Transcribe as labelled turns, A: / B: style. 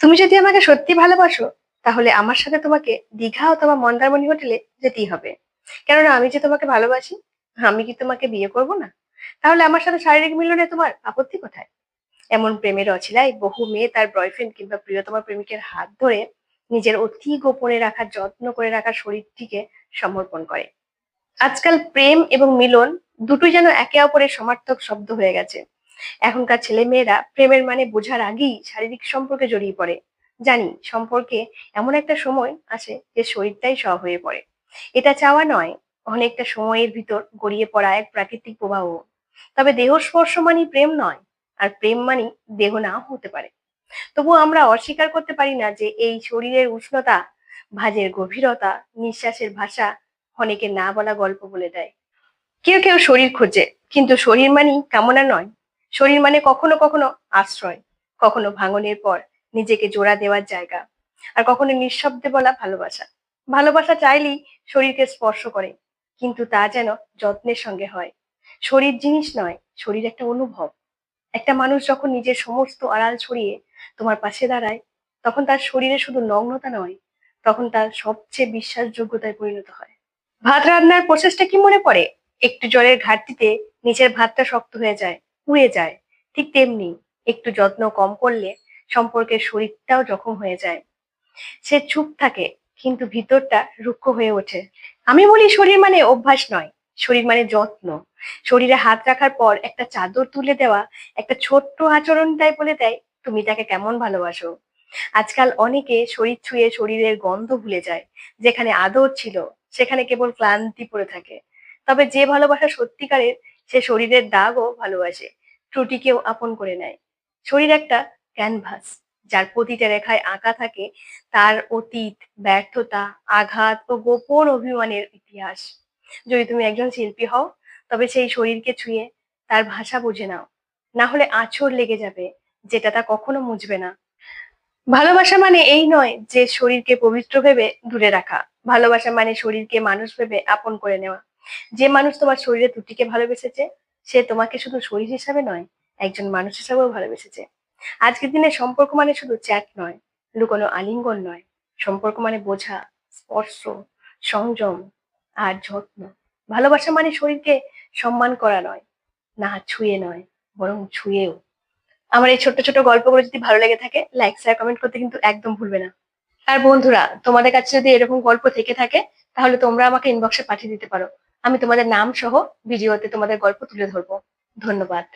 A: তুমি যদি আমাকে সত্যি ভালোবাসো, তাহলে আমার সাথে তোমাকে দীঘা অথবা মন্দারমণি হোটেলে যেতেই হবে। কেননা আমি যে তোমাকে ভালোবাসি, আমি কি তোমাকে বিয়ে করব না? তাহলে আমার সাথে শারীরিক মিলনে তোমার আপত্তি কোথায়? এমন প্রেমের অছিলায় বহু মেয়ে তার বয়ফ্রেন্ড কিংবা প্রিয়তমা প্রেমিকের হাত ধরে নিজের অতি গোপনে রাখা, যত্ন করে রাখা শরীরটিকে সমর্পণ করে। আজকাল প্রেম এবং মিলন দুটোই যেন একে অপরের সমার্থক শব্দ হয়ে গেছে। এখনকার ছেলেমেয়েরা প্রেমের মানে বোঝার আগেই শারীরিক সম্পর্কে জড়িয়ে পড়ে। জানি সম্পর্কে এমন একটা সময় আসে যে শরীরটাই সব হয়ে পড়ে। এটা চাওয়া নয়, অনেকটা সময়ের ভিতর গড়িয়ে পড়া এক প্রাকৃতিক প্রবাহ। তবে দেহ স্পর্শ মানেই প্রেম নয়, আর প্রেম মানেই দেহ নাও হতে পারে। তবুও আমরা অস্বীকার করতে পারি না যে এই শরীরের উষ্ণতা, ভাঁজের গভীরতা, নিঃশ্বাসের ভাষা অনেকে না বলা গল্প বলে দেয়। কেউ কেউ শরীর খোঁজে, কিন্তু শরীর মানেই কামনা নয়। শরীর মানে কখনো কখনো আশ্রয়, কখনো ভাঙনের পর নিজেকে জোড়া দেওয়ার জায়গা, আর কখনো নিঃশব্দে বলা ভালোবাসা। ভালোবাসা চাইলেই শরীরকে স্পর্শ করে, কিন্তু তা যেন যত্নের সঙ্গে হয়। শরীর জিনিস নয়, শরীর একটা অনুভব। একটা মানুষ যখন নিজের সমস্ত আড়াল ছড়িয়ে তোমার পাশে দাঁড়ায়, তখন তার শরীরে শুধু নগ্নতা নয়, তখন তার সবচেয়ে বিশ্বাসযোগ্যতায় পরিণত হয়। ভাত রান্নার প্রসেসটা কি মনে পড়ে? একটু জলের ঘাটতিতে নিচের ভাতটা শক্ত হয়ে যায়, পুড়ে যায়। ঠিক তেমনি একটু যত্ন কম করলে সম্পর্কের শরীরটাও জখম হয়ে যায়। সে চুপ থাকে, কিন্তু ভিতরটা রুক্ষ হয়ে ওঠে। আমি বলি শরীর মানে অভ্যাস নয়, শরীর মানে যত্ন। শরীরে হাত রাখার পর একটা চাদর তুলে দেওয়া, একটা ছোট্ট আচরণটাই বলে দেয় তুমি তাকে কেমন ভালোবাসো। আজকাল অনেকে শরীর ছুঁয়ে শরীরের গন্ধ ভুলে যায়। যেখানে আদর ছিল, সেখানে কেবল ক্লান্তি পড়ে থাকে। তবে যে ভালোবাসা সত্যিকারের, সে শরীরের দাগও ভালোবাসে, ত্রুটিকেও আপন করে নেয়। শরীর একটা ক্যানভাস, যার প্রতিটা রেখায় আঁকা থাকে তার অতীত, ব্যর্থতা, আঘাত ও গোপন অভিমানের ইতিহাস। যদি তুমি একজন শিল্পী হও, তবে সেই শরীরকে ছুঁয়ে তার ভাষা বুঝে নাও। না হলে আঁচড় লেগে যাবে, যেটা তা কখনো মুছবে না। ভালোবাসা মানে এই নয় যে শরীরকে পবিত্র ভেবে দূরে রাখা। ভালোবাসা মানে শরীরকে মানুষ ভেবে আপন করে নেওয়া। যে মানুষ তোমার শরীরে ত্রুটিকে ভালোবেসেছে, সে তোমাকে শুধু শরীর হিসাবে নয়, একজন মানুষ হিসাবেও ভালোবেসেছে। আজকের দিনে সম্পর্ক মানে শুধু চ্যাট নয়, লুকোনো আলিঙ্গন নয়। সম্পর্ক মানে বোঝা, স্পর্শ, সংযম আর যত্ন। ভালোবাসা মানে শরীরকে সম্মান করা নয়, না ছুঁয়ে নয়, বরং ছুঁয়েও। আমার এই ছোট্ট ছোট্ট গল্পগুলো যদি ভালো লেগে থাকে, লাইক শেয়ার কমেন্ট করতে কিন্তু একদম ভুলবে না। আর বন্ধুরা, তোমাদের কাছে যদি এরকম গল্প থেকে থাকে, তাহলে তোমরা আমাকে ইনবক্সে পাঠিয়ে দিতে পারো। আমি তোমাদের নাম সহ ভিডিওতে তোমাদের গল্প তুলে ধরবো। ধন্যবাদ।